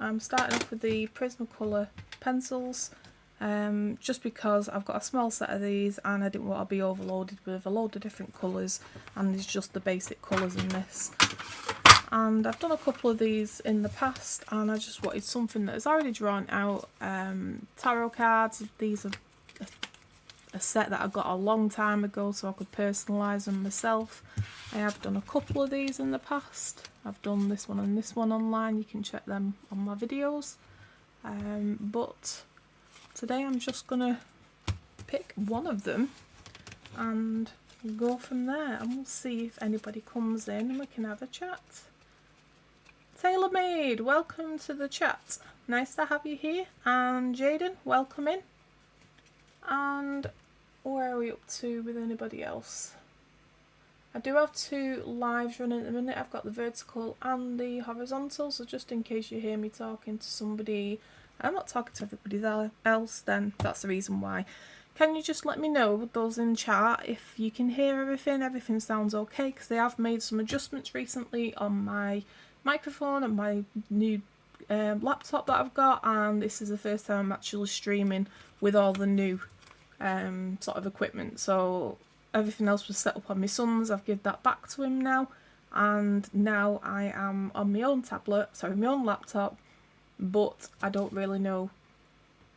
I'm starting off with the Prismacolor pencils, just because I've got a small set of these and I didn't want to be overloaded with a load of different colours, and there's just the basic colours in this. And I've done a couple of these in the past and I just wanted something that is already drawn out. Tarot cards, these are a set that I got a long time ago so I could personalise them myself. I have done a couple of these in the past. I've done this one and this one online, you can check them on my videos. But today I'm just going to pick one of them and go from there, and we'll see if anybody comes in and we can have a chat. TaylorMade, welcome to the chat. Nice to have you here. And Jaden, welcome in. And where are we up to with anybody else? I do have two lives running at the minute. I've got the vertical and the horizontal, so just in case you hear me talking to somebody, I'm not talking to everybody else, then that's the reason why. Can you just let me know, those in chat, if you can hear everything sounds okay, because they have made some adjustments recently on my microphone and my new laptop that I've got, and this is the first time I'm actually streaming with all the new sort of equipment. So everything else was set up on my son's, I've given that back to him now, and now I am on my own my own laptop, but I don't really know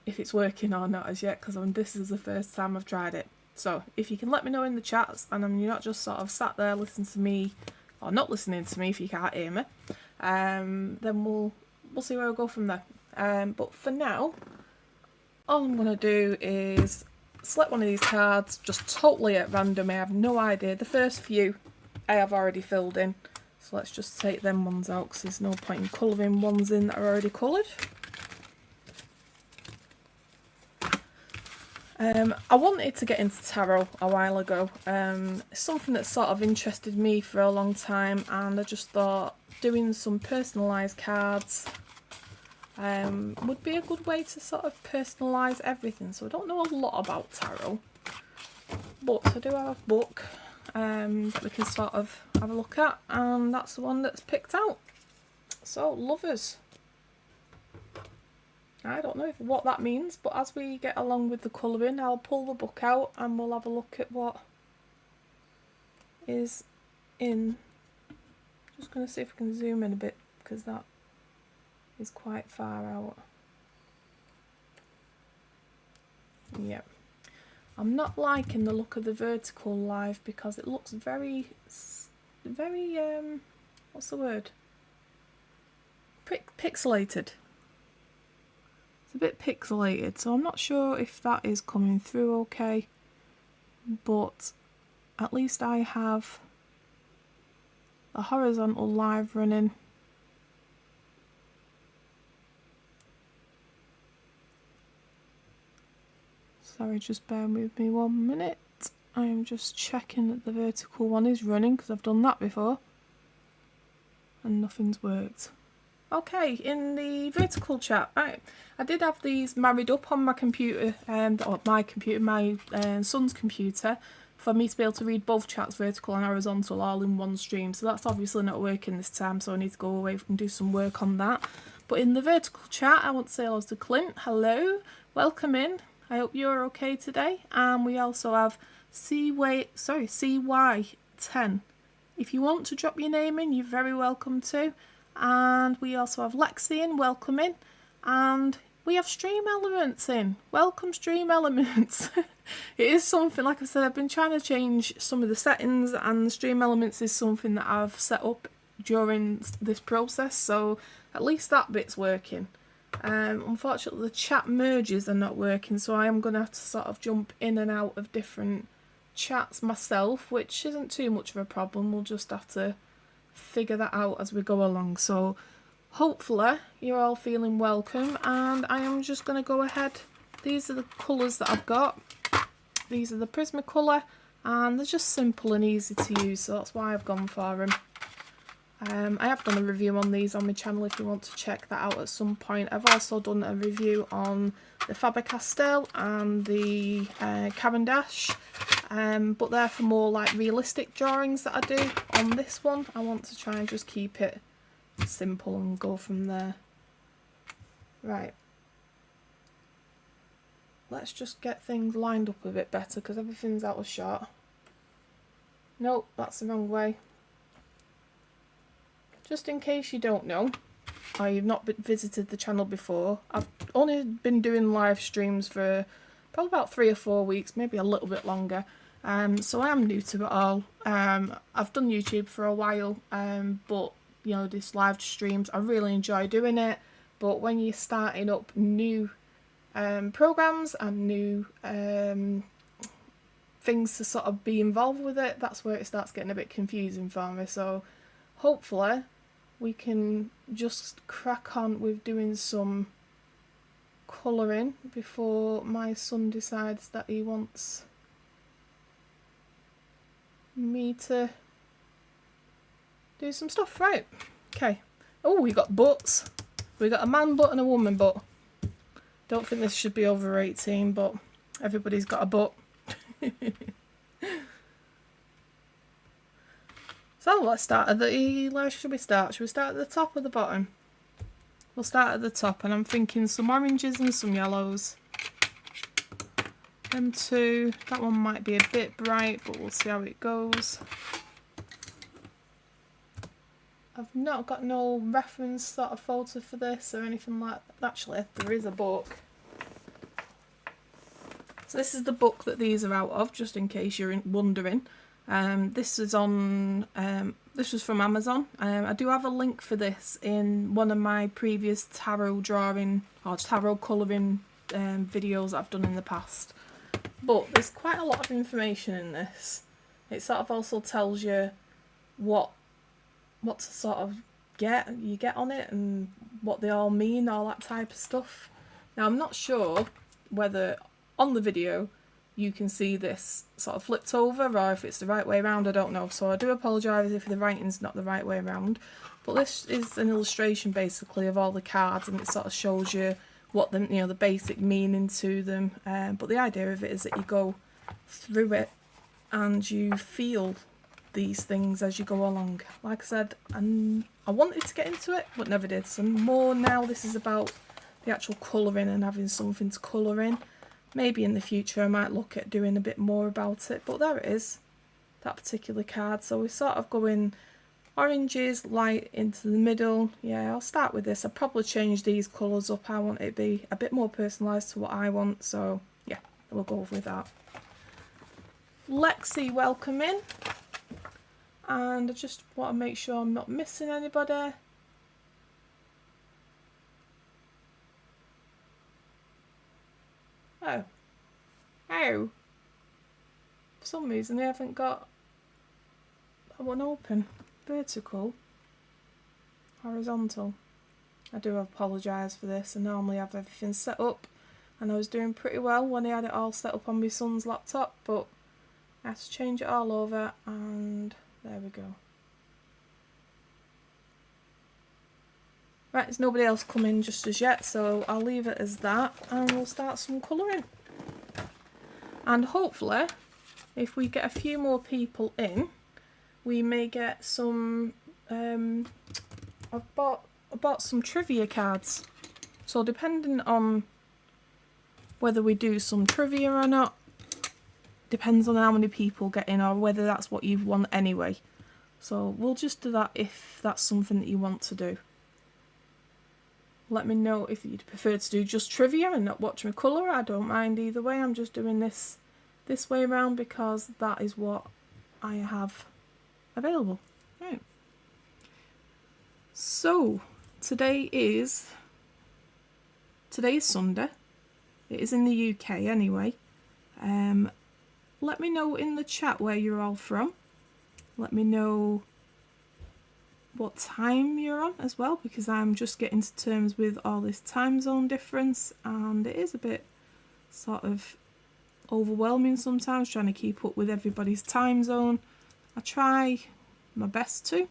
if it's working or not as yet, because this is the first time I've tried it. So if you can let me know in the chats, and you're not just sort of sat there listening to me, or not listening to me if you can't hear me, then we'll see where we go from there. But for now, all I'm going to do is select one of these cards, just totally at random. I have no idea. The first few I have already filled in, so let's just take them ones out, because there's no point in colouring ones in that are already coloured. I wanted to get into tarot a while ago. It's something that sort of interested me for a long time, and I just thought doing some personalised cards would be a good way to sort of personalise everything. So I don't know a lot about tarot, but I do have a book that we can sort of have a look at, and that's the one that's picked out. So, Lovers. I don't know what that means, but as we get along with the colouring, I'll pull the book out and we'll have a look at what is in. Just going to see if we can zoom in a bit, because that is quite far out. Yep. I'm not liking the look of the vertical live because it looks very, what's the word? Pixelated. It's a bit pixelated, so I'm not sure if that is coming through okay, but at least I have the horizontal live running. Sorry, just bear with me 1 minute. I am just checking that the vertical one is running, because I've done that before and nothing's worked. Okay, in the vertical chat, I did have these married up on my computer, my son's computer, for me to be able to read both chats, vertical and horizontal, all in one stream. So that's obviously not working this time, so I need to go away and do some work on that. But in the vertical chat, I want to say hello to Clint. Hello, welcome in. I hope you're okay today. And we also have CY10. If you want to drop your name in, you're very welcome to. And we also have Lexi in, welcome in. And we have Stream Elements in. Welcome, Stream Elements. It is something, like I said, I've been trying to change some of the settings, and Stream Elements is something that I've set up during this process, so at least that bit's working. Unfortunately, the chat merges are not working, so I am going to have to sort of jump in and out of different chats myself, which isn't too much of a problem. We'll just have to figure that out as we go along. So hopefully you're all feeling welcome, and I am just going to go ahead. These are the colours that I've got. These are the Prismacolor, and they're just simple and easy to use, so that's why I've gone for them. I have done a review on these on my channel if you want to check that out at some point. I've also done a review on the Faber-Castell and the Caran d'Ache, but they're for more like realistic drawings that I do. On this one, I want to try and just keep it simple and go from there. Right. Let's just get things lined up a bit better because everything's out of shot. Nope, that's the wrong way. Just in case you don't know, or you've not visited the channel before, I've only been doing live streams for probably about 3 or 4 weeks, maybe a little bit longer. So I am new to it all. I've done YouTube for a while, but you know, these live streams, I really enjoy doing it. But when you're starting up new programs and new things to sort of be involved with it, that's where it starts getting a bit confusing for me. So hopefully we can just crack on with doing some colouring before my son decides that he wants me to do some stuff. Right, okay. Oh, we got butts. We got a man butt and a woman butt. Don't think this should be over 18, but everybody's got a butt. So let's start at the... Where should we start? Should we start at the top or the bottom? We'll start at the top, and I'm thinking some oranges and some yellows. Them two. That one might be a bit bright, but we'll see how it goes. I've not got no reference sort of photo for this or anything like that. Actually, there is a book. So this is the book that these are out of, just in case you're wondering. This is on. This was from Amazon. I do have a link for this in one of my previous tarot drawing or tarot colouring videos that I've done in the past. But there's quite a lot of information in this. It sort of also tells you what to sort of get on it and what they all mean, all that type of stuff. Now I'm not sure whether on the video you can see this sort of flipped over or if it's the right way around, I don't know. So I do apologise if the writing's not the right way around. But this is an illustration basically of all the cards, and it sort of shows you what the, you know, the basic meaning to them. But the idea of it is that you go through it and you feel these things as you go along. Like I said, I wanted to get into it but never did. So more now this is about the actual colouring and having something to colour in. Maybe in the future I might look at doing a bit more about it, but there it is, that particular card. So we're sort of going oranges, light into the middle. Yeah, I'll start with this. I'll probably change these colours up. I want it to be a bit more personalised to what I want, so yeah, we'll go with that. Lexi, welcome in. And I just want to make sure I'm not missing anybody. Oh. Oh. For some reason they haven't got that one open. Vertical. Horizontal. I do apologise for this. I normally have everything set up and I was doing pretty well when I had it all set up on my son's laptop, but I had to change it all over and there we go. Right, there's nobody else coming just as yet, so I'll leave it as that and we'll start some colouring. And hopefully, if we get a few more people in, we may get some... I bought some trivia cards. So depending on whether we do some trivia or not, depends on how many people get in or whether that's what you want anyway. So we'll just do that if that's something that you want to do. Let me know if you'd prefer to do just trivia and not watch me colour. I don't mind either way. I'm just doing this way around because that is what I have available. Right. So today is Sunday. It is in the UK anyway. Let me know in the chat where you're all from. Let me know what time you're on as well, because I'm just getting to terms with all this time zone difference and it is a bit sort of overwhelming sometimes trying to keep up with everybody's time zone. I try my best to,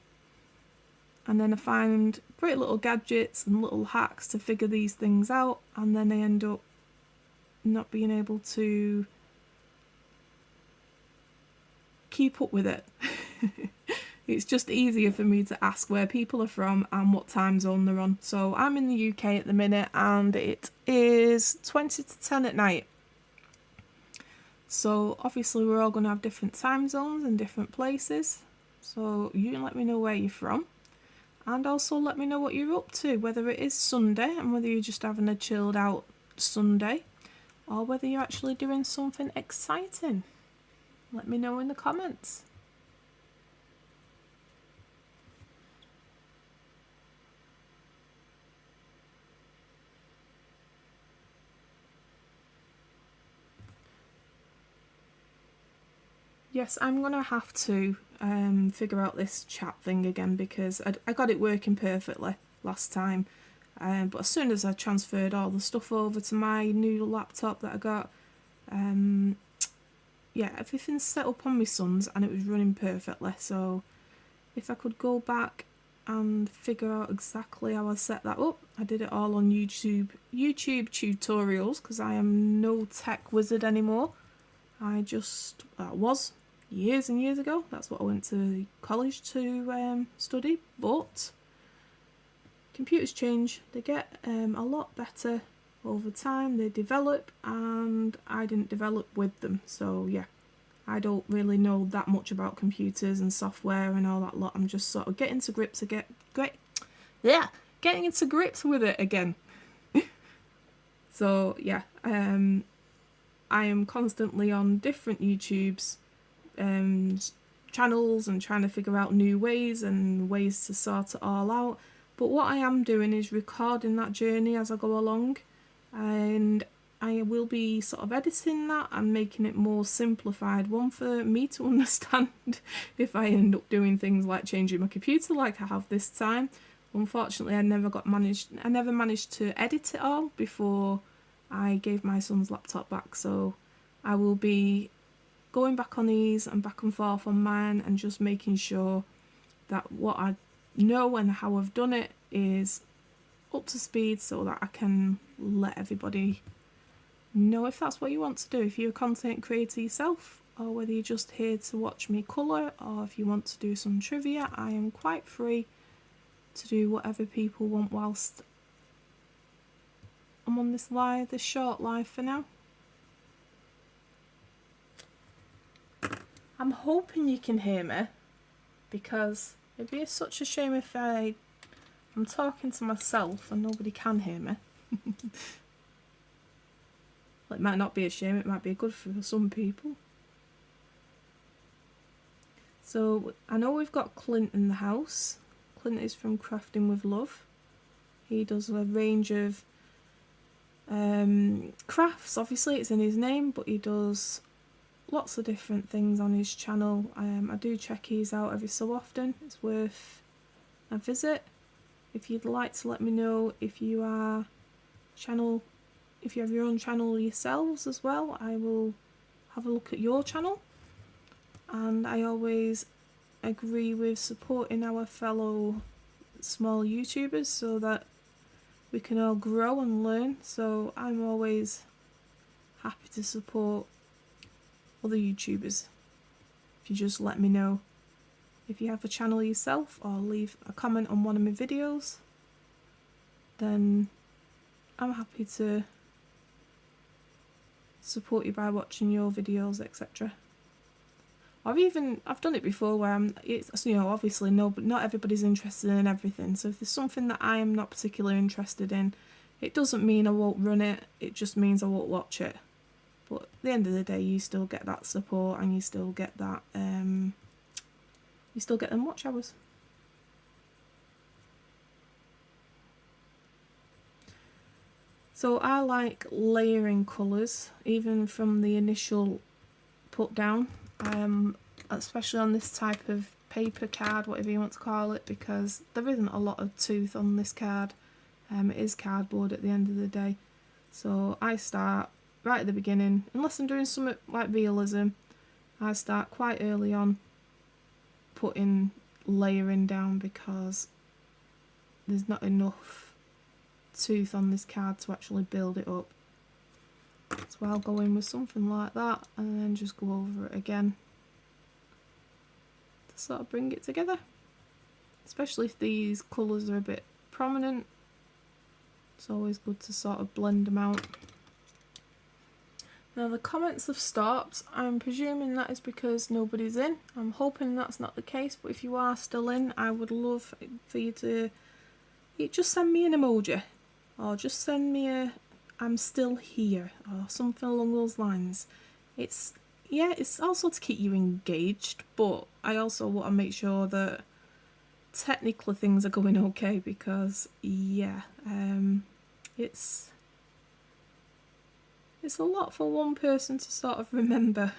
and then I find great little gadgets and little hacks to figure these things out, and then I end up not being able to keep up with it. It's just easier for me to ask where people are from and what time zone they're on. So I'm in the UK at the minute and it is 20 to 10 at night. So obviously we're all going to have different time zones and different places. So you can let me know where you're from. And also let me know what you're up to, whether it is Sunday and whether you're just having a chilled out Sunday or whether you're actually doing something exciting. Let me know in the comments. Yes, I'm going to have to figure out this chat thing again because I got it working perfectly last time. But as soon as I transferred all the stuff over to my new laptop that I got, yeah, everything's set up on my son's and it was running perfectly. So if I could go back and figure out exactly how I set that up. I did it all on YouTube tutorials because I am no tech wizard anymore. I just was years and years ago. That's what I went to college to study. But computers change. They get a lot better over time. They develop, and I didn't develop with them. So yeah, I don't really know that much about computers and software and all that lot. I'm just sort of getting to grips getting into grips with it again. So yeah, I am constantly on different YouTube's channels and trying to figure out new ways and ways to sort it all out. But what I am doing is recording that journey as I go along, and I will be sort of editing that and making it more simplified, one for me to understand if I end up doing things like changing my computer like I have this time. Unfortunately, I never managed to edit it all before I gave my son's laptop back, so I will be going back on these and back and forth on mine and just making sure that what I know and how I've done it is up to speed so that I can let everybody know if that's what you want to do. If you're a content creator yourself, or whether you're just here to watch me colour, or if you want to do some trivia, I am quite free to do whatever people want whilst I'm on this short live for now. I'm hoping you can hear me, because it'd be such a shame if I'm talking to myself and nobody can hear me. It might not be a shame, it might be good for some people. So I know we've got Clint in the house. Clint is from Crafting with Love. He does a range of crafts. Obviously it's in his name, but he does lots of different things on his channel. I do check his out every so often. It's worth a visit. If you'd like to let me know if you have your own channel yourselves as well, I will have a look at your channel. And I always agree with supporting our fellow small YouTubers so that we can all grow and learn. So I'm always happy to support other YouTubers. If you just let me know if you have a channel yourself or leave a comment on one of my videos, then I'm happy to support you by watching your videos, etc. Or even, I've done it before where it's, you know, obviously not everybody's interested in everything. So if there's something that I am not particularly interested in, it doesn't mean I won't run it, it just means I won't watch it. But at the end of the day, you still get that support and you still get that, you still get them watch hours. So I like layering colours, even from the initial put down, especially on this type of paper card, whatever you want to call it, because there isn't a lot of tooth on this card. It is cardboard at the end of the day. So I start right at the beginning, unless I'm doing something like realism, I start quite early on putting layering down because there's not enough tooth on this card to actually build it up. So I'll go in with something like that and then just go over it again sort of bring it together, especially if these colours are a bit prominent. It's always good to sort of blend them out. Now the comments have stopped. I'm presuming that is because nobody's in. I'm hoping that's not the case, but if you are still in, I would love for you to just send me an emoji, or just send me a "I'm still here" or something along those lines. It's also to keep you engaged, but I also want to make sure that technically things are going okay, because it's a lot for one person to sort of remember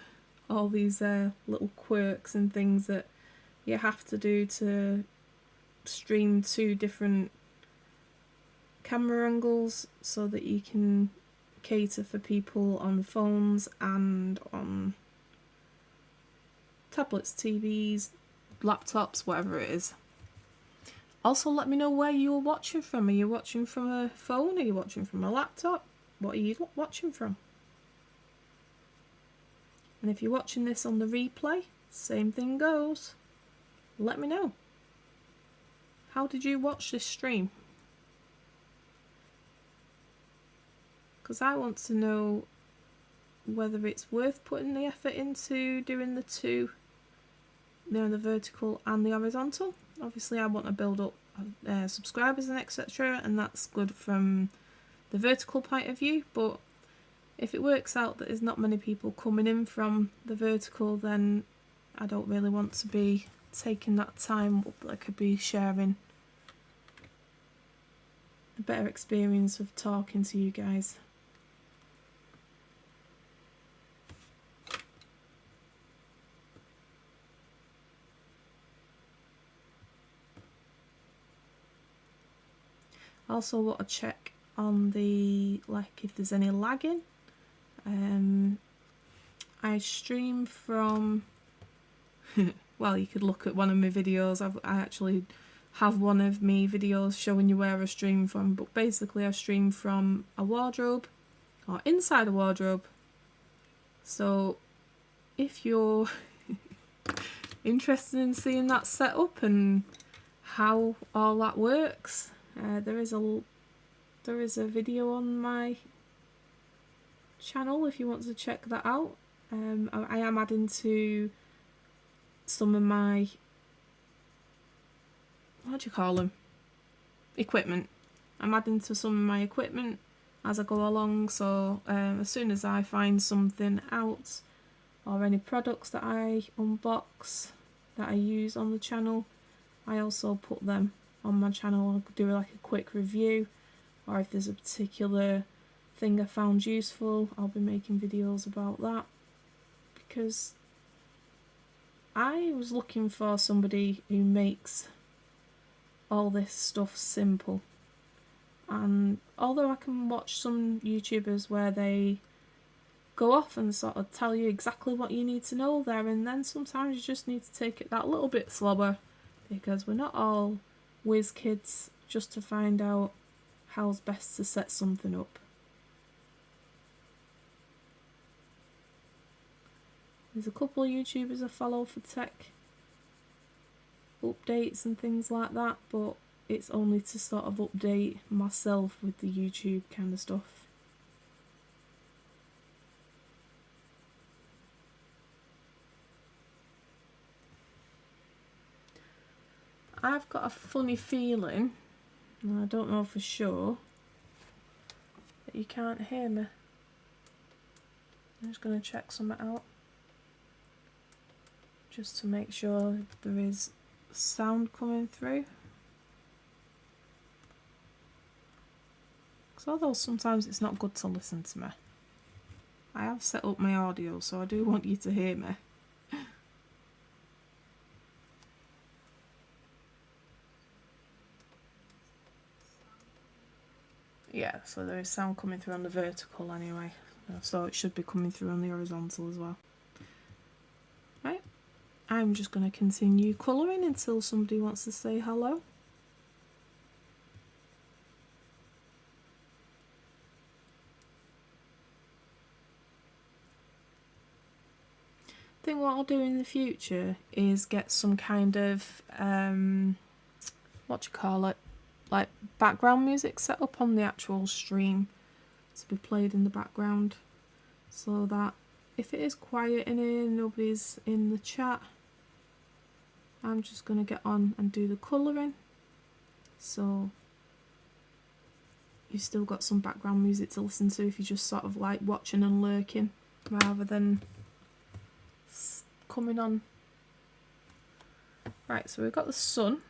all these little quirks and things that you have to do to stream 2 different camera angles so that you can cater for people on phones and on tablets, TVs, laptops, whatever it is. Also, let me know where you're watching from. Are you watching from a phone? Are you watching from a laptop? What are you watching from? And if you're watching this on the replay, same thing goes. Let me know. How did you watch this stream? Because I want to know whether it's worth putting the effort into doing the 2, the vertical and the horizontal. Obviously I want to build up subscribers and etc, and that's good from the vertical point of view, but if it works out that there's not many people coming in from the vertical, then I don't really want to be taking that time up that I could be sharing a better experience of talking to you guys. Also want to check on the, like, if there's any lagging. I stream from well, you could look at one of my videos. I actually have one of me videos showing you where I stream from, but basically I stream from a wardrobe, or inside a wardrobe. So if you're interested in seeing that setup and how all that works, there is a video on my channel if you want to check that out. I am adding to some of my, what do you call them, equipment. I'm adding to some of my equipment as I go along, so as soon as I find something out, or any products that I unbox that I use on the channel, I also put them on my channel. I'll do like a quick review, or if there's a particular thing I found useful, I'll be making videos about that, because I was looking for somebody who makes all this stuff simple. And although I can watch some YouTubers where they go off and sort of tell you exactly what you need to know there and then, sometimes you just need to take it that little bit slower, because we're not all whiz kids just to find out how's best to set something up. There's a couple of YouTubers I follow for tech updates and things like that, but it's only to sort of update myself with the YouTube kind of stuff. I've got a funny feeling, and I don't know for sure, that you can't hear me. I'm just going to check something out, just to make sure there is sound coming through. Because although sometimes it's not good to listen to me, I have set up my audio, so I do want you to hear me. Yeah, so there is sound coming through on the vertical anyway, so it should be coming through on the horizontal as well. Right, I'm just going to continue colouring until somebody wants to say hello. I think what I'll do in the future is get some kind of what do you call it, like background music set up on the actual stream to be played in the background, so that if it is quiet in here, nobody's in the chat, I'm just going to get on and do the colouring, so you've still got some background music to listen to if you're just sort of like watching and lurking rather than coming on. Right, so we've got the sun.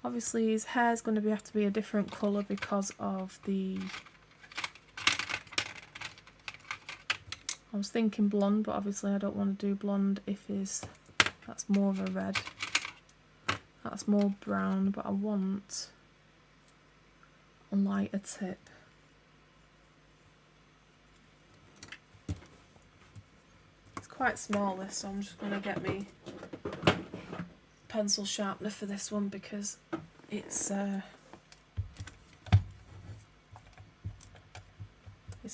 Obviously his hair's going to have to be a different colour because of the... I was thinking blonde, but obviously I don't want to do blonde if that's more of a red. That's more brown, but I want a lighter tip. It's quite small this, so I'm just going to get me pencil sharpener for this one because it's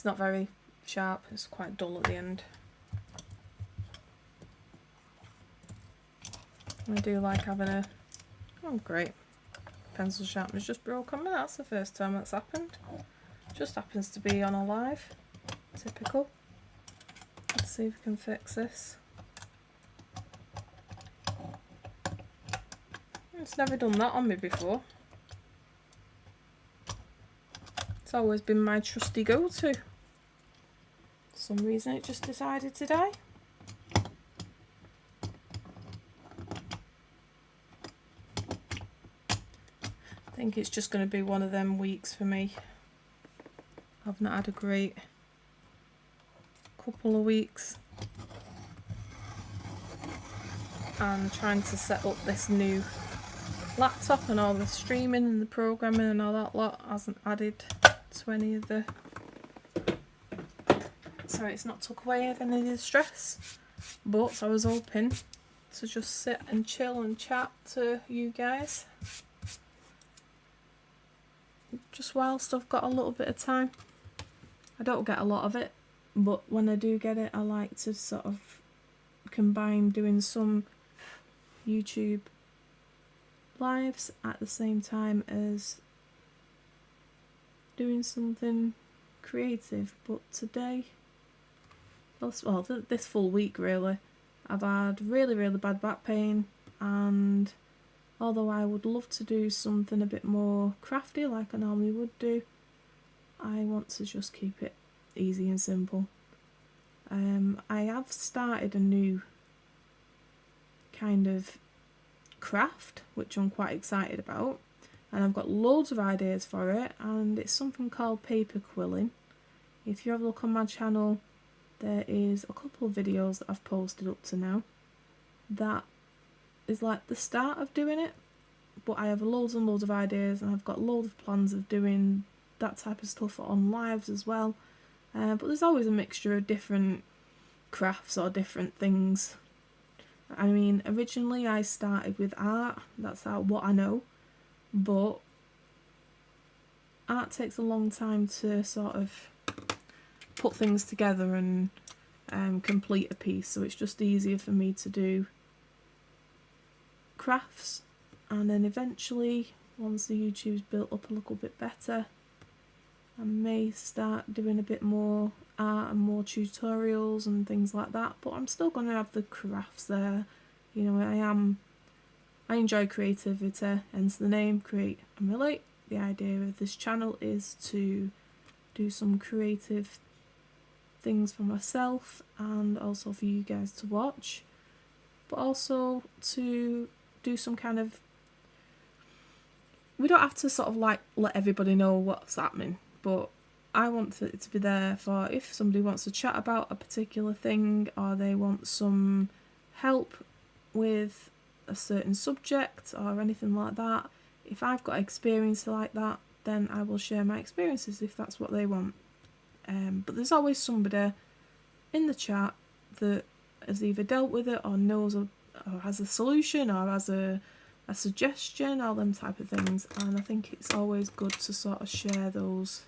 not very sharp, it's quite dull at the end. I do like having a... Oh great, pencil sharpener's just broke on me. That's the first time that's happened. Just happens to be on a live. Typical. Let's see if we can fix this. It's never done that on me before. It's always been my trusty go-to. For some reason it just decided to die. I think it's just going to be one of them weeks for me. I've not had a great couple of weeks. And trying to set up this new laptop and all the streaming and the programming and all that lot hasn't added to any of the... Sorry, it's not took away any of the stress. But I was hoping to just sit and chill and chat to you guys. Just whilst I've got a little bit of time. I don't get a lot of it, but when I do get it, I like to sort of combine doing some YouTube lives at the same time as doing something creative. But today, well, this full week really, I've had really bad back pain, and although I would love to do something a bit more crafty like I normally would do, I want to just keep it easy and simple. I have started a new kind of craft which I'm quite excited about, and I've got loads of ideas for it, and it's something called paper quilling. If you have a look on my channel, there is a couple of videos that I've posted up to now. That is like the start of doing it, but I have loads and loads of ideas, and I've got loads of plans of doing that type of stuff on lives as well. But there's always a mixture of different crafts or different things. I mean, originally I started with art, that's what I know, but art takes a long time to sort of put things together and complete a piece, so it's just easier for me to do crafts, and then eventually, once the YouTube's built up a little bit better, I may start doing a bit more art and more tutorials and things like that, but I'm still going to have the crafts there. You know, I enjoy creativity, hence the name Create and Relate. The idea of this channel is to do some creative things for myself and also for you guys to watch, but also to do some kind of... We don't have to sort of like let everybody know what's happening, but I want it to be there for if somebody wants to chat about a particular thing, or they want some help with a certain subject or anything like that. If I've got experience like that, then I will share my experiences if that's what they want. But there's always somebody in the chat that has either dealt with it or knows or has a solution or has a suggestion, all them type of things, and I think it's always good to sort of share those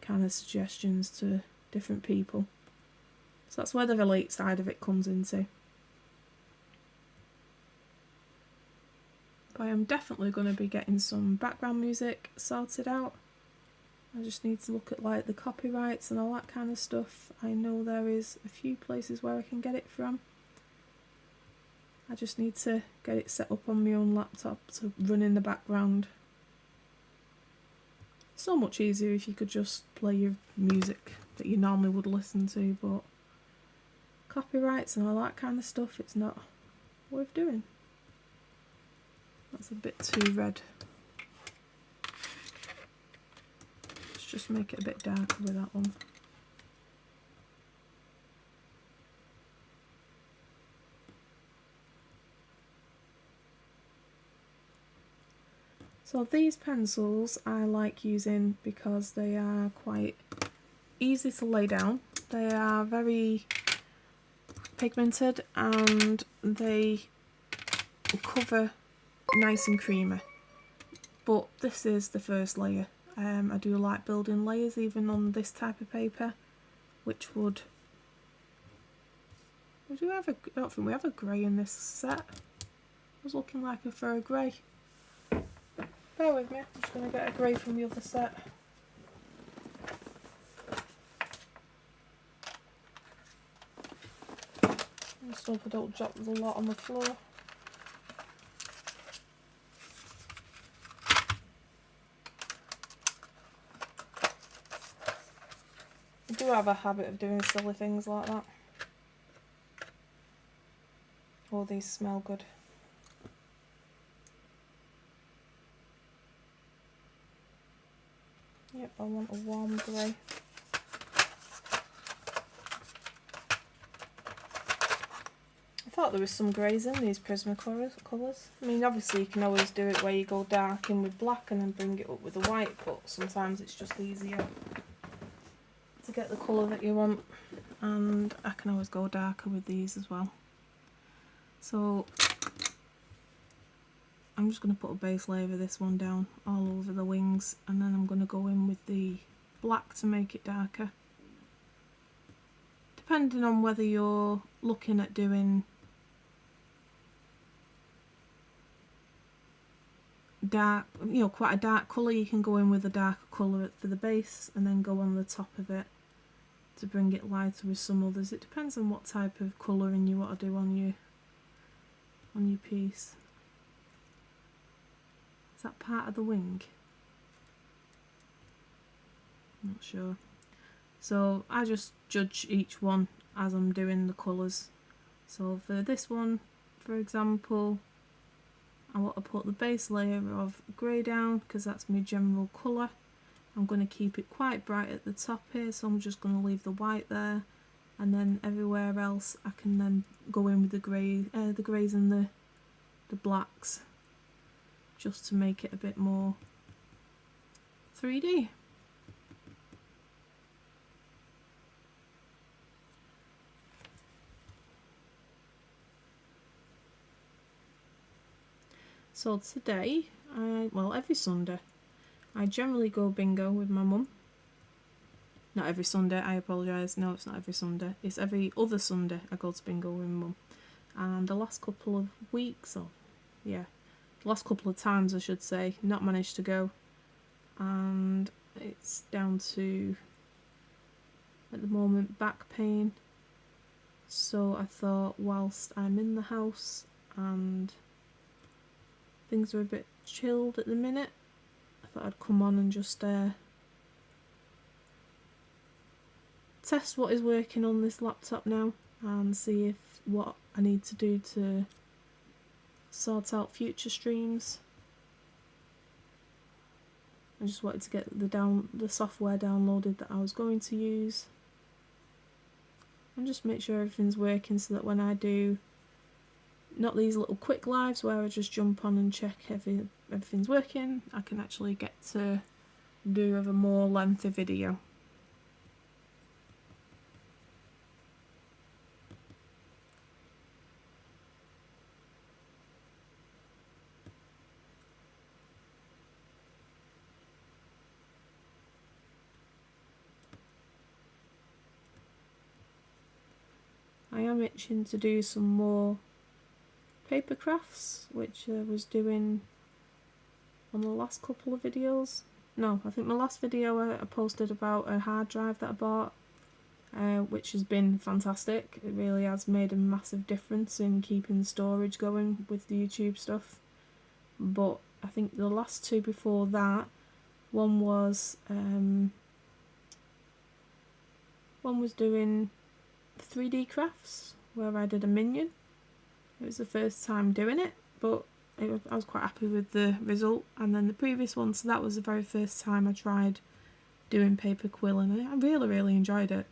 kind of suggestions to different people. So that's where the relate side of it comes into. But I am definitely going to be getting some background music sorted out. I just need to look at like the copyrights and all that kind of stuff. I know there is a few places where I can get it from. I just need to get it set up on my own laptop to run in the background. So much easier if you could just play your music that you normally would listen to, but copyrights and all that kind of stuff, it's not worth doing. That's a bit too red. Let's just make it a bit darker with that one. So these pencils I like using because they are quite easy to lay down. They are very pigmented and they cover nice and creamy. But this is the first layer. I do like building layers even on this type of paper, which would... I don't think we have a grey in this set. I was looking like for a grey. Bear with me, I'm just going to get a grey from the other set. Just hope I don't drop the lot on the floor. I do have a habit of doing silly things like that. Oh, these smell good. Yep, I want a warm grey. I thought there was some greys in these Prisma colours. I mean, obviously you can always do it where you go dark in with black and then bring it up with the white, but sometimes it's just easier to get the colour that you want. And I can always go darker with these as well. So I'm just going to put a base layer of this one down all over the wings, and then I'm going to go in with the black to make it darker. Depending on whether you're looking at doing dark, you know, quite a dark colour, you can go in with a darker colour for the base and then go on the top of it to bring it lighter with some others. It depends on what type of colouring you want to do on your piece. Is that part of the wing? Not sure. So I just judge each one as I'm doing the colours. So for this one, for example, I want to put the base layer of grey down because that's my general colour. I'm going to keep it quite bright at the top here, so I'm just going to leave the white there, and then everywhere else I can then go in with the greys and the blacks, just to make it a bit more 3D. So today, well, every Sunday, I generally go bingo with my mum. Not every Sunday, I apologise. No, it's not every Sunday. It's every other Sunday I go to bingo with my mum. And the last couple of weeks, or yeah, the last couple of times I should say, not managed to go. And it's down to, at the moment, back pain. So I thought, whilst I'm in the house and things are a bit chilled at the minute, I thought I'd come on and just test what is working on this laptop now and see if what I need to do to sort out future streams. I just wanted to get the software downloaded that I was going to use and just make sure everything's working, so that when I do not these little quick lives where I just jump on and check everything's working, I can actually get to do a more lengthy video. I am itching to do some more paper crafts, which I was doing on the last couple of videos. No, I think my last video I posted about a hard drive that I bought, which has been fantastic. It really has made a massive difference in keeping the storage going with the YouTube stuff. But I think the last two before that, one was doing 3D crafts, where I did a minion. It was the first time doing it, but I was quite happy with the result. And then the previous one, so that was the very first time I tried doing paper quill, and I really enjoyed it.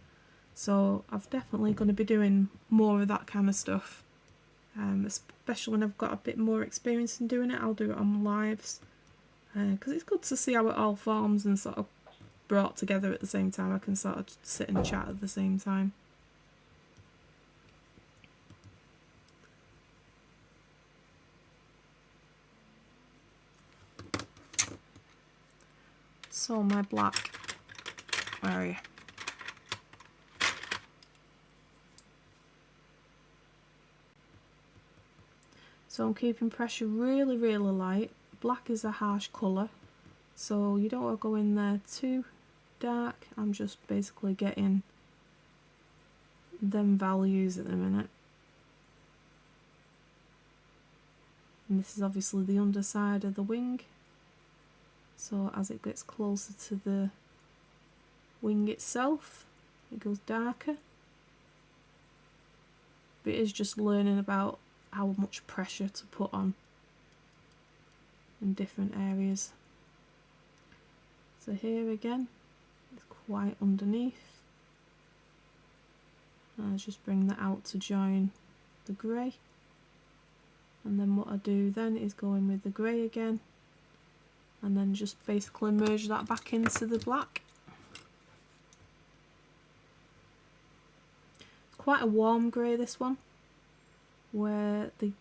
So I'm definitely going to be doing more of that kind of stuff, especially when I've got a bit more experience in doing it. I'll do it on lives, because it's good to see how it all forms and sort of brought together at the same time. I can sort of sit and chat at the same time. So my black, where are you? So I'm keeping pressure really light. Black is a harsh colour, so you don't want to go in there too dark. I'm just basically getting them values at the minute. And this is obviously the underside of the wing. So as it gets closer to the wing itself, it goes darker. But it is just learning about how much pressure to put on in different areas. So here again, it's quite underneath. And I'll just bring that out to join the grey. And then what I do then is go in with the grey again, and then just basically merge that back into the black. It's quite a warm grey, this one, where the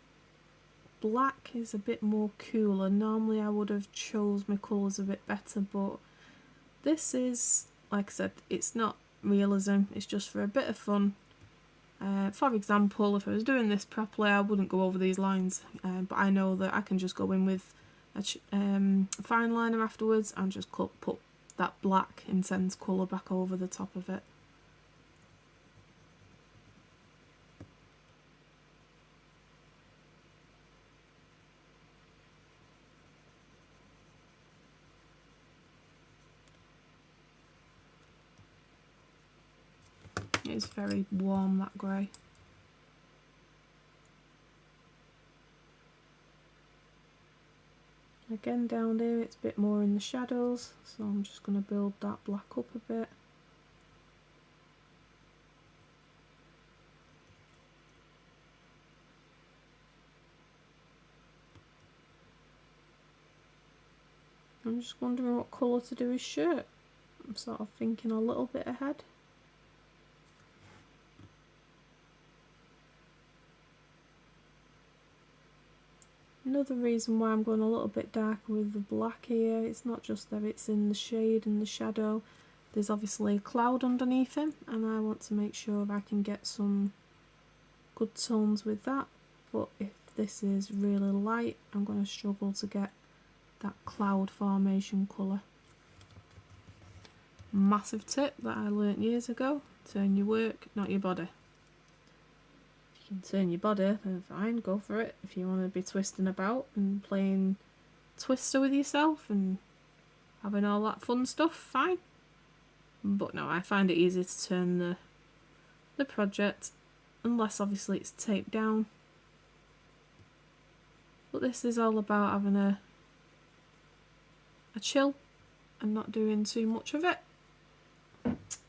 black is a bit more cooler. Normally I would have chose my colours a bit better, but this is, like I said, it's not realism, it's just for a bit of fun. For example, if I was doing this properly, I wouldn't go over these lines, but I know that I can just go in with a fine liner afterwards and just put that black intense colour back over the top of it. It's very warm, that grey. Again down here it's a bit more in the shadows, so I'm just going to build that black up a bit. I'm just wondering what colour to do his shirt. I'm sort of thinking a little bit ahead. Another reason why I'm going a little bit darker with the black here, it's not just that it's in the shade and the shadow, there's obviously a cloud underneath him, and I want to make sure I can get some good tones with that. But if this is really light, I'm going to struggle to get that cloud formation colour. Massive tip that I learnt years ago: turn your work, not your body. If you can turn your body, then fine, go for it. If you want to be twisting about and playing Twister with yourself and having all that fun stuff, fine. But no, I find it easy to turn the project, unless obviously it's taped down. But this is all about having a chill and not doing too much of it.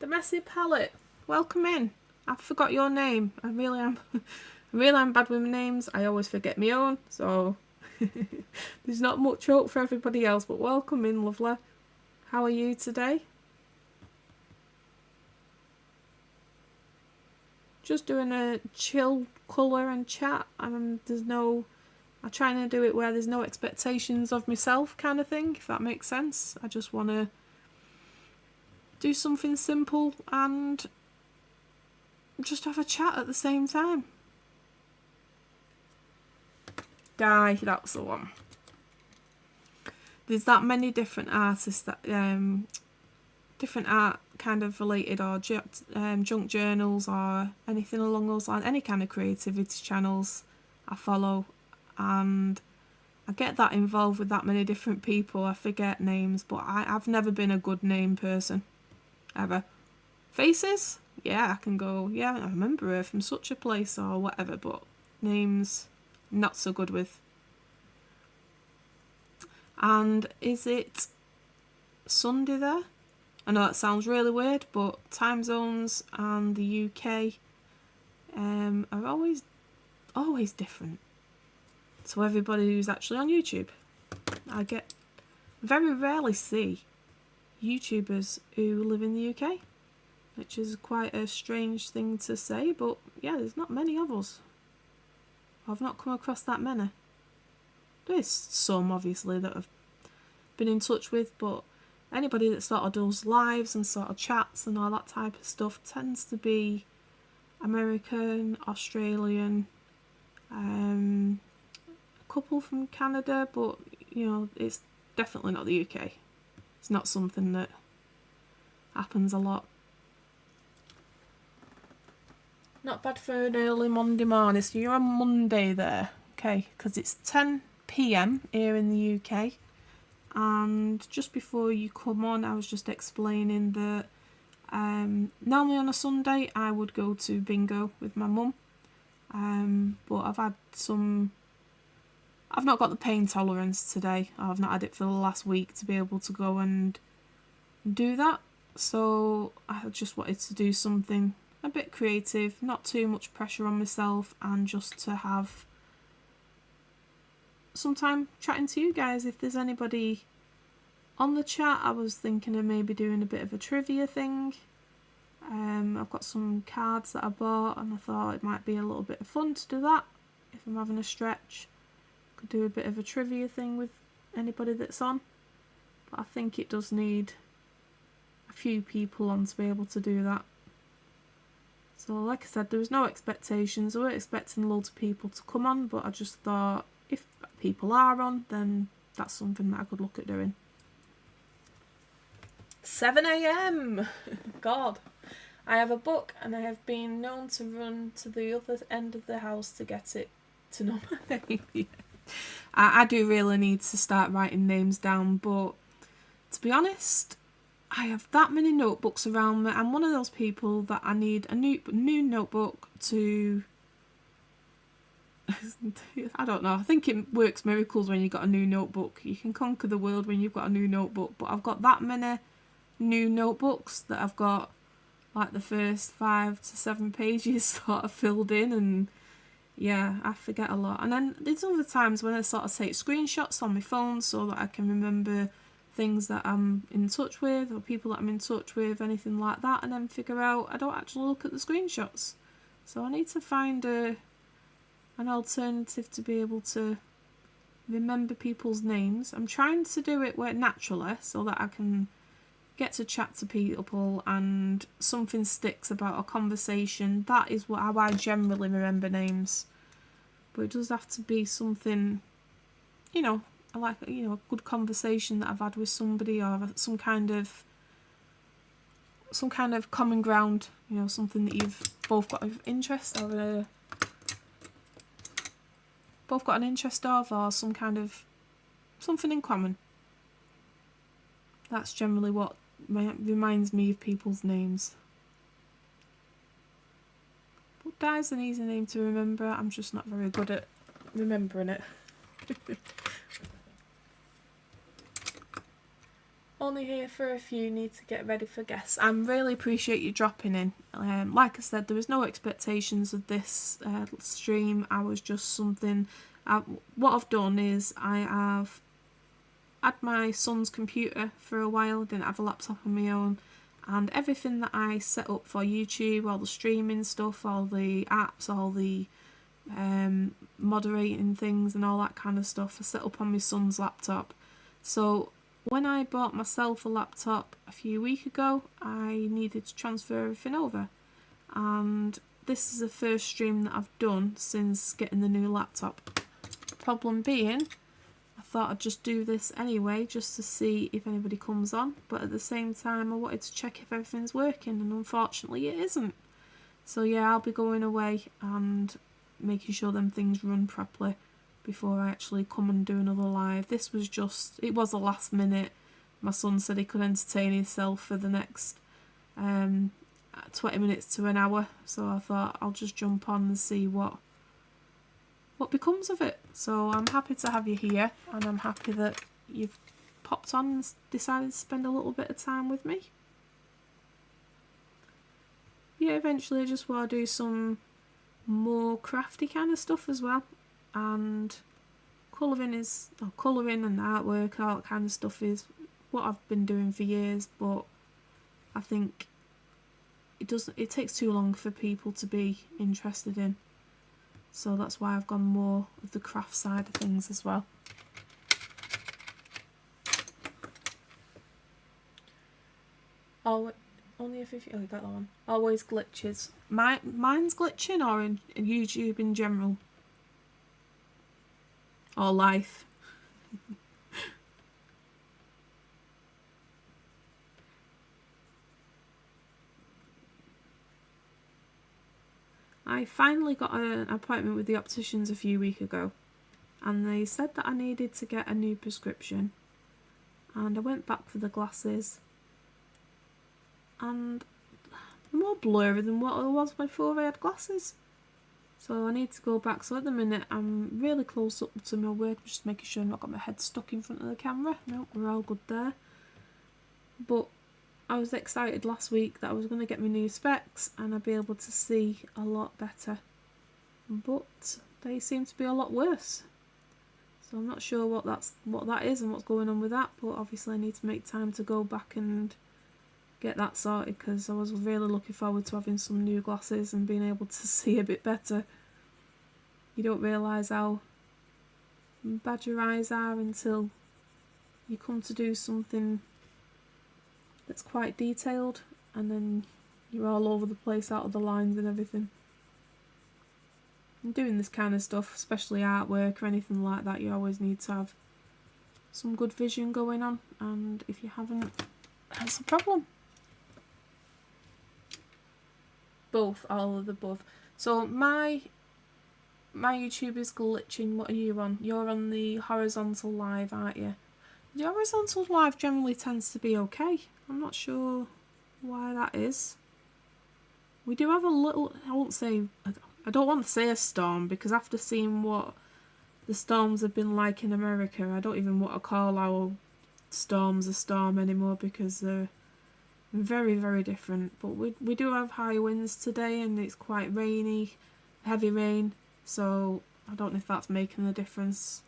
The Messy Palette, welcome in. I forgot your name. I really am. I really am bad with names. I always forget my own, so there's not much hope for everybody else. But welcome in, lovely. How are you today? Just doing a chill colour and chat. There's no. I'm trying to do it where there's no expectations of myself, kind of thing. If that makes sense. I just want to do something simple and just have a chat at the same time. Die, that's the one. There's that many different artists that different art kind of related, or junk journals or anything along those lines, any kind of creativity channels I follow, and I get that involved with that many different people. I forget names, but I've never been a good name person, ever. Faces? Yeah, I can go, yeah, I remember her from such a place or whatever, but names, not so good with. And is it Sunday there? I know that sounds really weird, but time zones and the UK are always different to everybody who's actually on YouTube. I very rarely see YouTubers who live in the UK, which is quite a strange thing to say, but yeah, there's not many of us. I've not come across that many. There's some, obviously, that I've been in touch with, but anybody that sort of does lives and sort of chats and all that type of stuff tends to be American, Australian, a couple from Canada, but you know, it's definitely not the UK. It's not something that happens a lot. Not bad for an early Monday morning. So you're on Monday there, okay? Because it's 10 p.m. here in the UK. And just before you come on, I was just explaining that normally on a Sunday I would go to bingo with my mum. But I've not got the pain tolerance today. I've not had it for the last week to be able to go and do that. So I just wanted to do something a bit creative, not too much pressure on myself, and just to have some time chatting to you guys. If there's anybody on the chat, I was thinking of maybe doing a bit of a trivia thing. I've got some cards that I bought, and I thought it might be a little bit of fun to do that. If I'm having a stretch, could do a bit of a trivia thing with anybody that's on. But I think it does need a few people on to be able to do that. So like I said, there was no expectations. I weren't expecting loads of people to come on, but I just thought if people are on, then that's something that I could look at doing. 7 a.m. God. I have a book, and I have been known to run to the other end of the house to get it to know my name. Yeah. I do really need to start writing names down, but to be honest, I have that many notebooks around me. I'm one of those people that I need a new notebook to... I don't know. I think it works miracles when you've got a new notebook. You can conquer the world when you've got a new notebook. But I've got that many new notebooks that I've got like the first 5 to 7 pages sort of filled in, and yeah, I forget a lot. And then there's other times when I sort of take screenshots on my phone so that I can remember things that I'm in touch with, or people that I'm in touch with, anything like that, and then figure out I don't actually look at the screenshots. So I need to find an alternative to be able to remember people's names. I'm trying to do it naturally so that I can get to chat to people and something sticks about a conversation. That is how I generally remember names. But it does have to be something, you know, I like, you know, a good conversation that I've had with somebody, or some kind of common ground, you know, something that you've both got an interest or both got an interest of, or some kind of something in common. That's generally what reminds me of people's names. But Di's an easy name to remember. I'm just not very good at remembering it. Only here for a few, need to get ready for guests. I really appreciate you dropping in. Like I said, there was no expectations of this stream. I was just something... what I've done is I have had my son's computer for a while, didn't have a laptop of my own, and everything that I set up for YouTube, all the streaming stuff, all the apps, all the moderating things and all that kind of stuff, I set up on my son's laptop. So when I bought myself a laptop a few weeks ago, I needed to transfer everything over, and this is the first stream that I've done since getting the new laptop. Problem being, I thought I'd just do this anyway just to see if anybody comes on, but at the same time I wanted to check if everything's working, and unfortunately it isn't. So yeah, I'll be going away and making sure them things run properly before I actually come and do another live. This was just, it was a last minute. My son said he could entertain himself for the next 20 minutes to an hour, so I thought I'll just jump on and see what becomes of it. So I'm happy to have you here, and I'm happy that you've popped on and decided to spend a little bit of time with me. Yeah, eventually I just want to do some more crafty kind of stuff as well, and colouring and artwork, all that kind of stuff is what I've been doing for years, but I think it takes too long for people to be interested in, so that's why I've gone more of the craft side of things as well. Only if you got that one. Always glitches. Mine's glitching, or in YouTube in general, or life. I finally got an appointment with the opticians a few weeks ago, and they said that I needed to get a new prescription, and I went back for the glasses, and they're more blurry than what I was before I had glasses, so I need to go back. So at the minute I'm really close up to my work, just making sure I've not got my head stuck in front of the camera. Nope, we're all good there. But I was excited last week that I was going to get my new specs and I'd be able to see a lot better, but they seem to be a lot worse. So I'm not sure what that is and what's going on with that, but obviously I need to make time to go back and get that sorted, because I was really looking forward to having some new glasses and being able to see a bit better. You don't realise how bad your eyes are until you come to do something that's quite detailed, and then you're all over the place out of the lines and everything. And doing this kind of stuff, especially artwork or anything like that, you always need to have some good vision going on, and if you haven't, that's a problem. Both, all of the above. So my YouTube is glitching. What are you on? You're on the horizontal live, aren't you? The horizontal live generally tends to be okay. I'm not sure why that is. We do have a little, I don't want to say a storm, because after seeing what the storms have been like in America, I don't even want to call our storms a storm anymore, because they're very, very different. But we do have high winds today, and it's quite rainy, heavy rain, so I don't know if that's making a difference.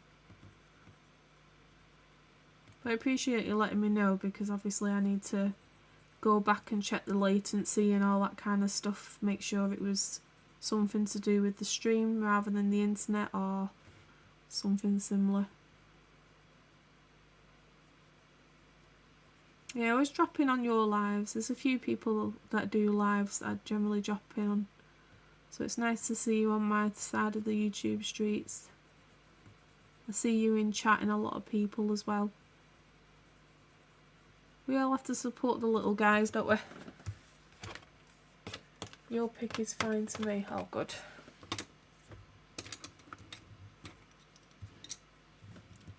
But I appreciate you letting me know, because obviously I need to go back and check the latency and all that kind of stuff, make sure it was something to do with the stream rather than the internet or something similar. Yeah, I was dropping on your lives. There's a few people that do lives that I generally drop in on, so it's nice to see you on my side of the YouTube streets. I see you in chatting a lot of people as well. We all have to support the little guys, don't we? Your pick is fine to me. Oh, good.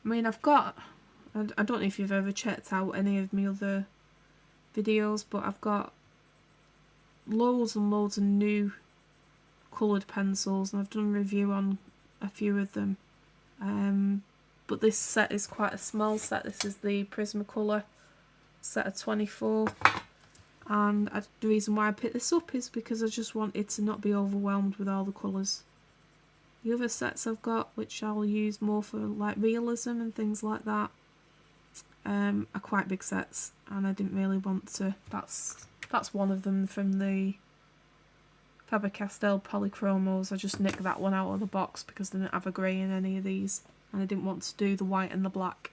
I mean, I don't know if you've ever checked out any of my other videos, but I've got loads and loads of new coloured pencils, and I've done a review on a few of them. But this set is quite a small set. This is the Prismacolor set of 24, and the reason why I picked this up is because I just wanted to not be overwhelmed with all the colours. The other sets I've got, which I'll use more for like realism and things like that, are quite big sets, and I didn't really want to. That's one of them from the Faber-Castell Polychromos. I just nicked that one out of the box because they didn't have a grey in any of these, and I didn't want to do the white and the black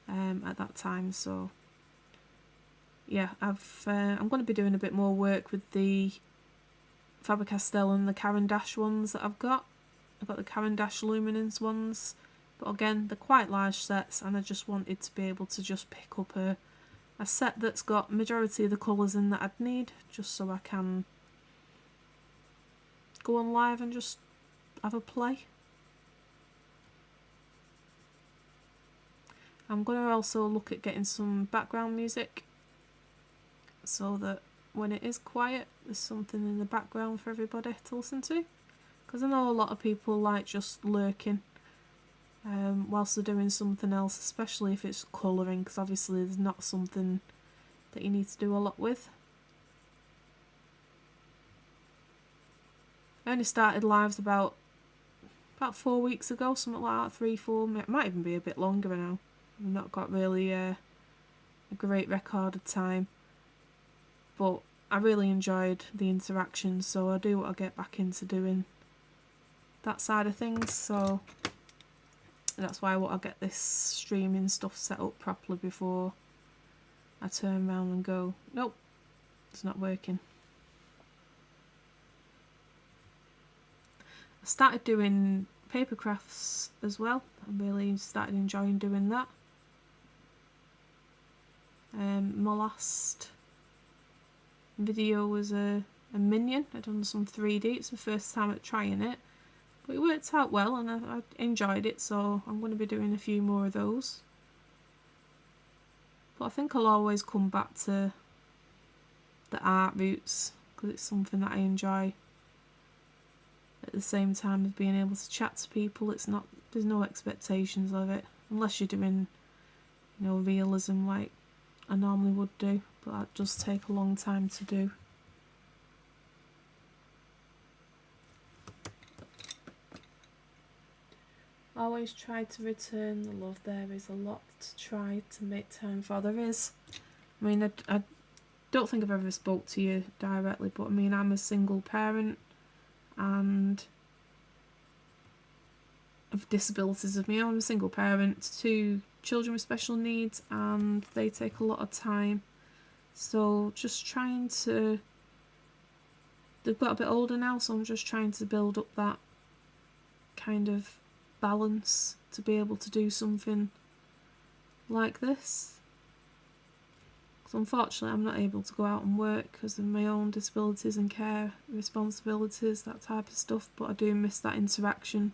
at that time. So yeah, I'm going to be doing a bit more work with the Faber-Castell and the Caran d'Ache ones that I've got. I've got the Caran d'Ache Luminance ones, but again, they're quite large sets, and I just wanted to be able to just pick up a set that's got majority of the colours in that I'd need, just so I can go on live and just have a play. I'm going to also look at getting some background music so that when it is quiet there's something in the background for everybody to listen to, because I know a lot of people like just lurking whilst they're doing something else, especially if it's colouring, because obviously there's not something that you need to do a lot with. I only started lives about 4 weeks ago, something like that, 3, 4, it might even be a bit longer now. I've not got really a great record of time, but I really enjoyed the interaction, so I do want to get back into doing that side of things, so that's why I want to get this streaming stuff set up properly before I turn around and go, nope, it's not working. I started doing paper crafts as well. I really started enjoying doing that. My last video was a minion. I'd done some 3D. It's the first time at trying it, but it worked out well and I enjoyed it, so I'm going to be doing a few more of those. But I think I'll always come back to the art roots, because it's something that I enjoy. At the same time as being able to chat to people, there's no expectations of it, unless you're doing, you know, realism like I normally would do, but that does take a long time to do. Always try to return the love. There is a lot to try to make time for. There is. I mean, I don't think I've ever spoke to you directly, but I mean, I'm a single parent and of disabilities of my own. I'm a single parent to 2 children with special needs, and they take a lot of time. So just trying to, they've got a bit older now, so I'm just trying to build up that kind of balance to be able to do something like this. Because unfortunately I'm not able to go out and work because of my own disabilities and care responsibilities, that type of stuff, but I do miss that interaction.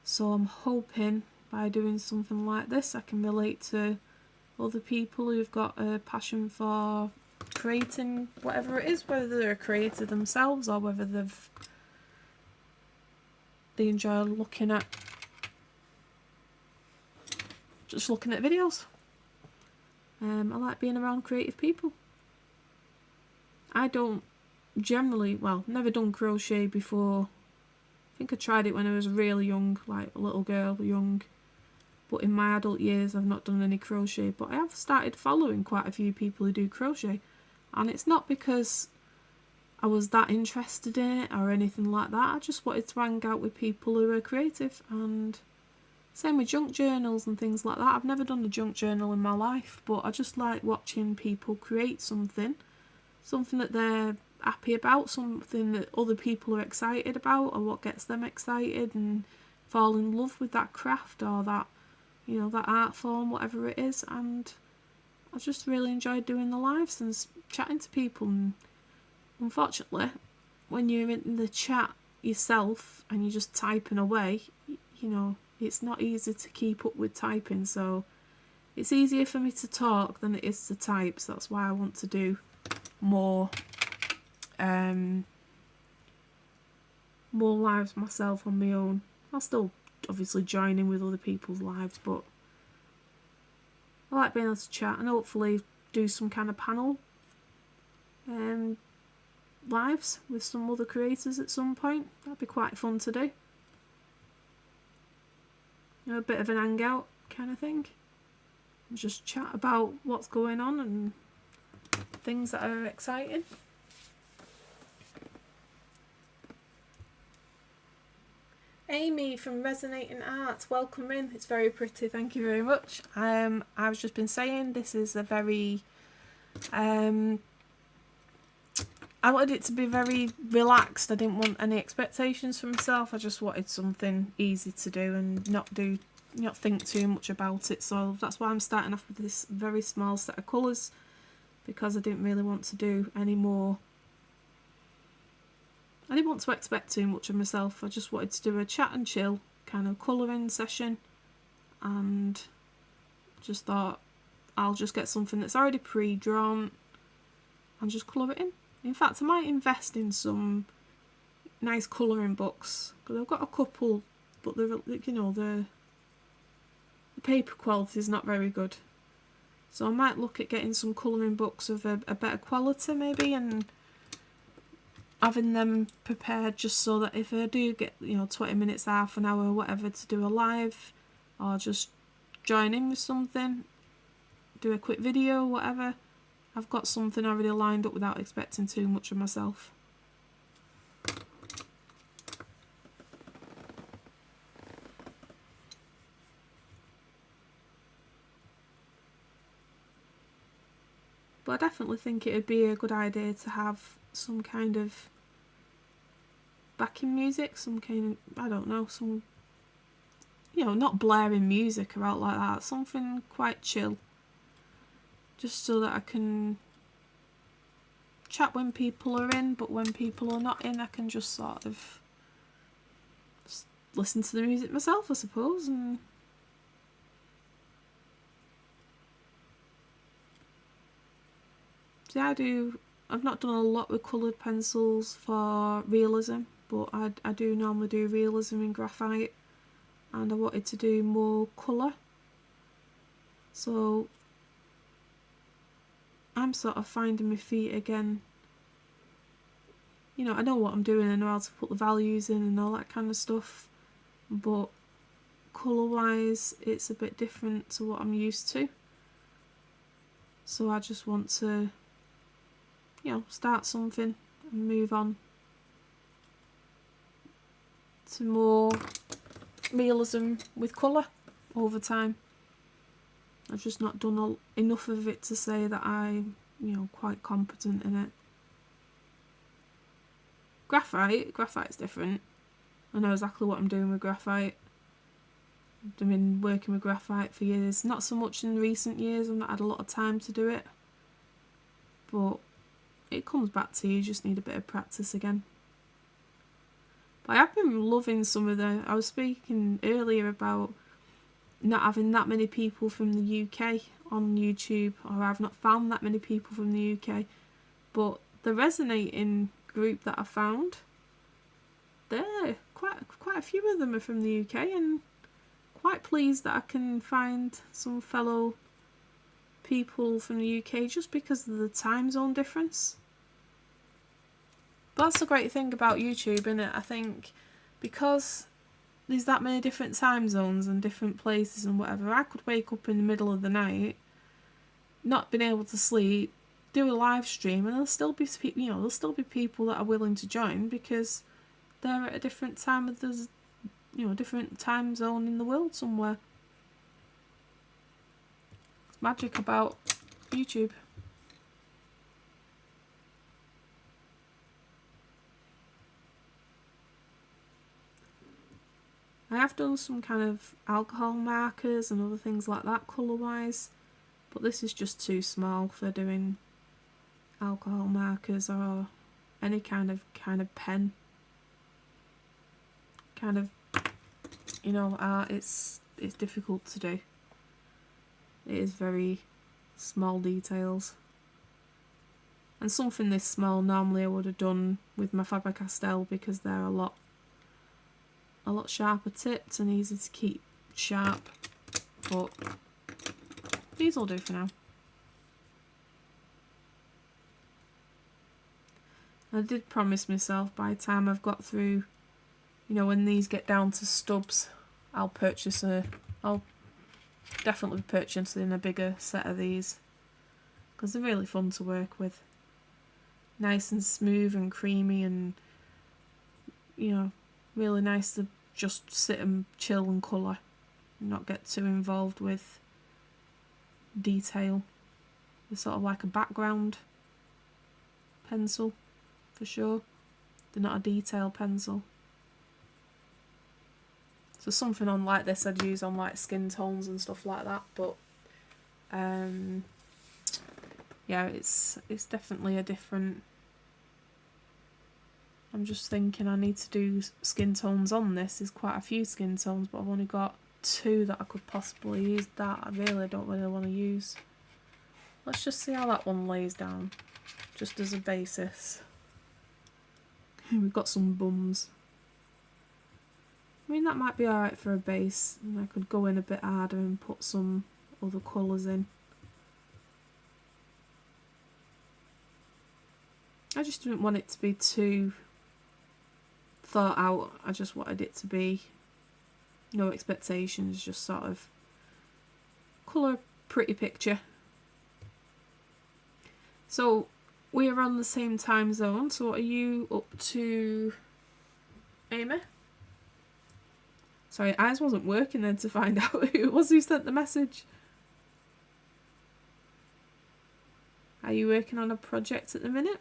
So I'm hoping by doing something like this I can relate to other people who've got a passion for creating whatever it is, whether they're a creator themselves or whether they enjoy looking at videos. I like being around creative people. I don't generally, well, never done crochet before. I think I tried it when I was really young, like a little girl, young. But in my adult years I've not done any crochet, but I have started following quite a few people who do crochet, and it's not because I was that interested in it or anything like that. I just wanted to hang out with people who are creative, and same with junk journals and things like that. I've never done a junk journal in my life, but I just like watching people create something that they're happy about, something that other people are excited about, or what gets them excited, and fall in love with that craft or that, you know, that art form, whatever it is. And I just really enjoyed doing the lives and chatting to people. And unfortunately, when you're in the chat yourself and you're just typing away, you know, it's not easy to keep up with typing, so it's easier for me to talk than it is to type. So that's why I want to do more lives myself on my own. I'll still obviously join in with other people's lives, but I like being able to chat and hopefully do some kind of panel lives with some other creators at some point. That'd be quite fun to do. You know, a bit of an hangout kind of thing. And just chat about what's going on and things that are exciting. Amy from Resonating Art, welcome in. It's very pretty, thank you very much. I've just been saying this is a very I wanted it to be very relaxed. I didn't want any expectations for myself. I just wanted something easy to do and not think too much about it. So that's why I'm starting off with this very small set of colours, because I didn't really want to do any more. I didn't want to expect too much of myself. I just wanted to do a chat and chill kind of colouring session, and just thought I'll just get something that's already pre-drawn and just colour it in. In fact, I might invest in some nice colouring books, because I've got a couple, but they're, you know, the paper quality is not very good. So I might look at getting some colouring books of a better quality maybe, and having them prepared just so that if I do get, you know, 20 minutes, half an hour, whatever, to do a live, or just join in with something, do a quick video, whatever, I've got something already lined up without expecting too much of myself. But I definitely think it would be a good idea to have some kind of backing music, some kind of, I don't know, some, you know, not blaring music or out like that, something quite chill, just so that I can chat when people are in, but when people are not in, I can just sort of just listen to the music myself, I suppose. And see, I've not done a lot with coloured pencils for realism, but I do normally do realism in graphite, and I wanted to do more colour. So I'm sort of finding my feet again. You know, I know what I'm doing, I know how to put the values in and all that kind of stuff, but colour wise it's a bit different to what I'm used to. So I just want to, you know, start something and move on to more realism with colour over time. I've just not done enough of it to say that I'm, you know, quite competent in it. Graphite's different. I know exactly what I'm doing with graphite. I've been working with graphite for years. Not so much in recent years, I've not had a lot of time to do it. But it comes back to you just need a bit of practice again. But I have been loving some of the... I was speaking earlier about not having that many people from the UK on YouTube, or I've not found that many people from the UK, but the Resonating group that I found, there quite a few of them are from the UK, and quite pleased that I can find some fellow people from the UK just because of the time zone difference. But that's the great thing about YouTube, isn't it? I think because there's that many different time zones and different places and whatever, I could wake up in the middle of the night, not being able to sleep, do a live stream, and there'll still be, you know, there'll still be people that are willing to join because they're at a different time of the, you know, different time zone in the world somewhere. It's magic about YouTube. I have done some kind of alcohol markers and other things like that colour wise, but this is just too small for doing alcohol markers or any kind of pen. Kind of, you know, art, it's difficult to do. It is very small details. And something this small normally I would have done with my Faber-Castell because they're a lot sharper tipped and easy to keep sharp, but these will do for now. I did promise myself by the time I've got through, you know, when these get down to stubs, I'll definitely be purchasing a bigger set of these because they're really fun to work with. Nice and smooth and creamy, and, you know, really nice to just sit and chill and colour and not get too involved with detail. They're sort of like a background pencil. for sure. They're not a detail pencil. So something on like this I'd use on like skin tones and stuff like that, but yeah, it's definitely a different. I'm just thinking I need to do skin tones on this. There's quite a few skin tones, but I've only got 2 that I could possibly use. That I don't really want to use. Let's just see how that one lays down, just as a basis. We've got some bums. I mean, that might be alright for a base, and I could go in a bit harder and put some other colours in. I just didn't want it to be too thought out. I just wanted it to be no expectations, just sort of colour pretty picture. So we're on the same time zone, so what are you up to, Amy? Sorry, eyes wasn't working then to find out who it was who sent the message. Are you working on a project at the minute?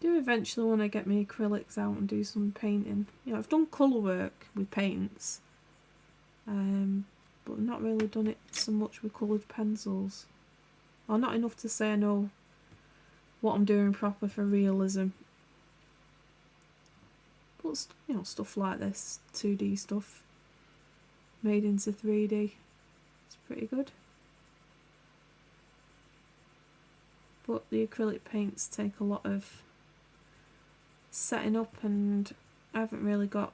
Do eventually want to get my acrylics out and do some painting. You know, I've done colour work with paints, but not really done it so much with coloured pencils. Or not enough to say I know what I'm doing proper for realism. But, you know, stuff like this, 2D stuff, made into 3D, it's pretty good. But the acrylic paints take a lot of setting up, and I haven't really got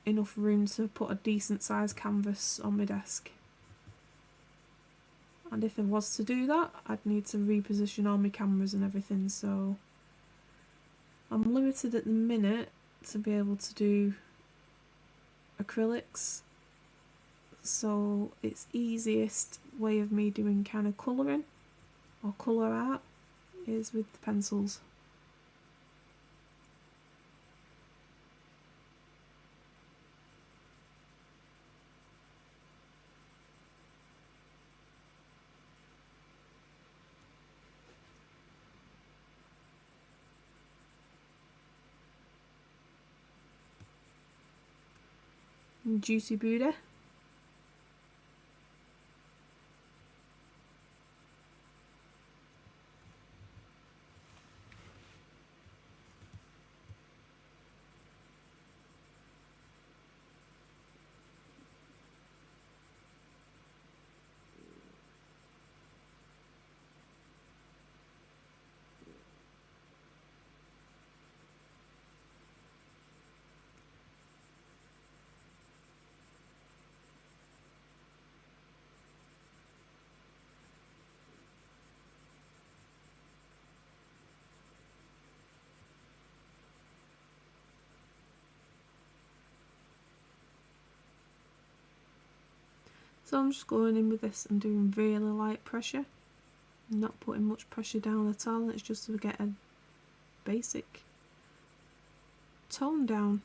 enough room to put a decent sized canvas on my desk. And if I was to do that, I'd need to reposition all my cameras and everything, so I'm limited at the minute to be able to do acrylics. So it's easiest way of me doing kind of colouring or colour art is with the pencils. Juicy Buddha. So I'm just going in with this and doing really light pressure, not putting much pressure down at all. It's just to get a basic tone down.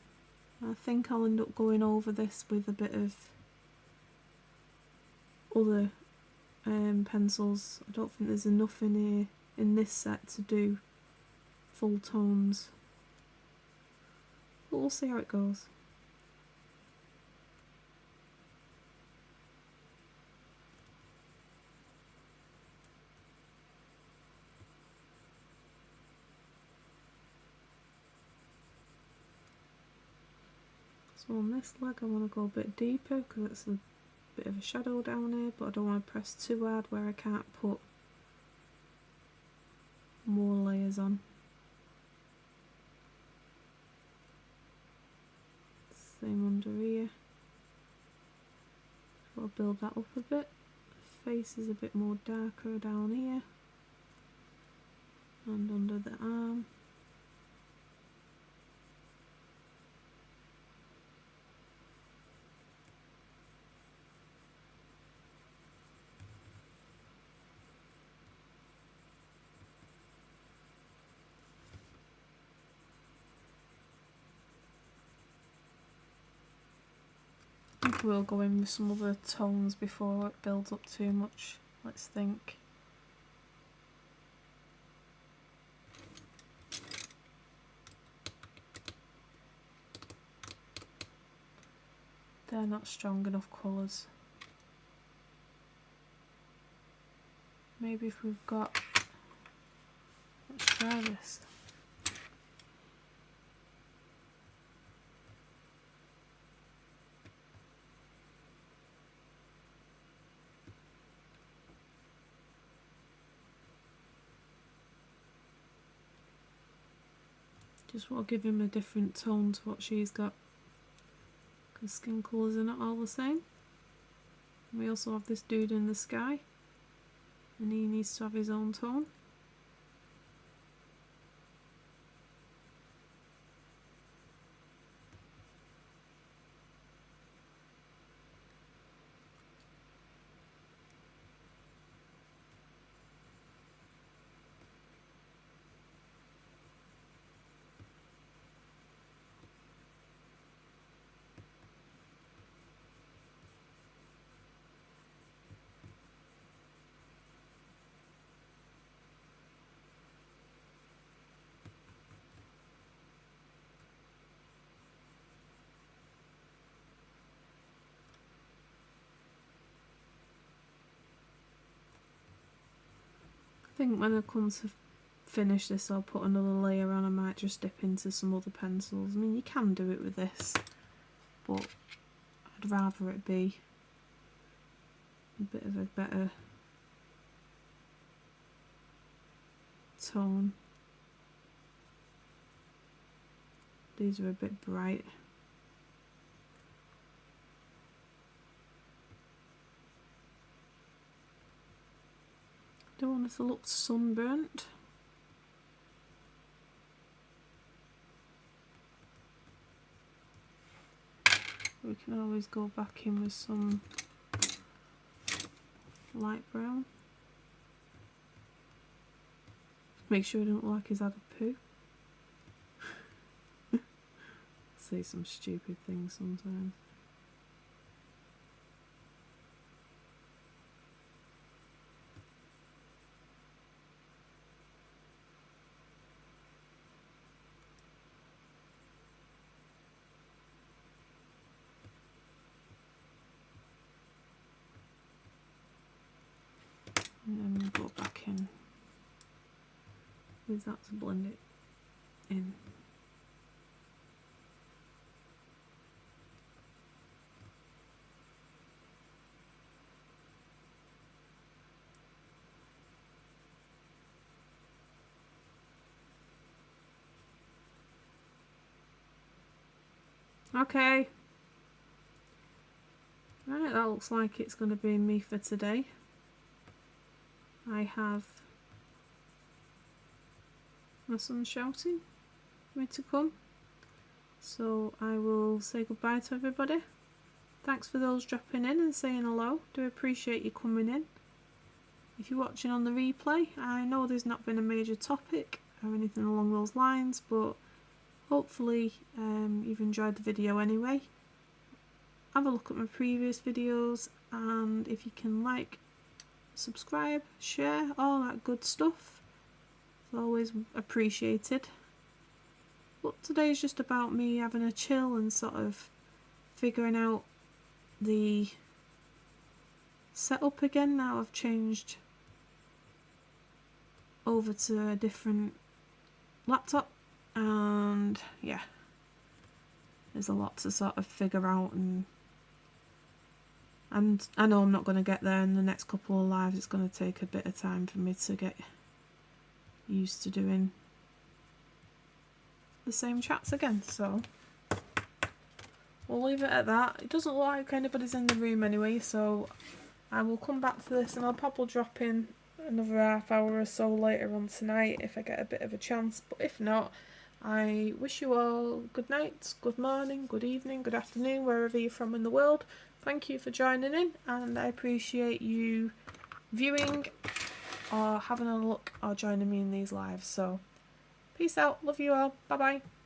I think I'll end up going over this with a bit of other pencils. I don't think there's enough in here in this set to do full tones, but we'll see how it goes. So on this leg I want to go a bit deeper because it's a bit of a shadow down here, but I don't want to press too hard where I can't put more layers on. under here. I'll build that up a bit. The face is a bit more darker down here and under the arm. I think we'll go in with some other tones before it builds up too much. Let's think. They're not strong enough colours. Maybe if we've got... Let's try this. Just want to give him a different tone to what she's got, because skin colours are not all the same. We also have this dude in the sky, and he needs to have his own tone. I think when I come to finish this, I'll put another layer on. I might just dip into some other pencils. I mean, you can do it with this, but I'd rather it be a bit of a better tone. These are a bit bright. Don't want it to look sunburnt. We can always go back in with some light brown. Make sure it don't look like he's had a poo. Say some stupid things sometimes. And then we'll go back in with that to blend it in. Okay. Right, that looks like it's going to be me for today. I have my son shouting for me to come, so I will say goodbye to everybody. Thanks for those dropping in and saying hello. Do appreciate you coming in. If you're watching on the replay, I know there's not been a major topic or anything along those lines, but hopefully you've enjoyed the video anyway. Have a look at my previous videos, and if you can like, subscribe, share, all that good stuff, it's always appreciated. But today's just about me having a chill and sort of figuring out the setup again. Now I've changed over to a different laptop, and yeah, there's a lot to sort of figure out, and I know I'm not going to get there in the next couple of lives. It's going to take a bit of time for me to get used to doing the same chats again. So we'll leave it at that. It doesn't look like anybody's in the room anyway, so I will come back for this, and I'll probably drop in another half hour or so later on tonight if I get a bit of a chance. But if not, I wish you all good night, good morning, good evening, good afternoon, wherever you're from in the world. Thank you for joining in, and I appreciate you viewing or having a look or joining me in these lives. So peace out, love you all, bye bye.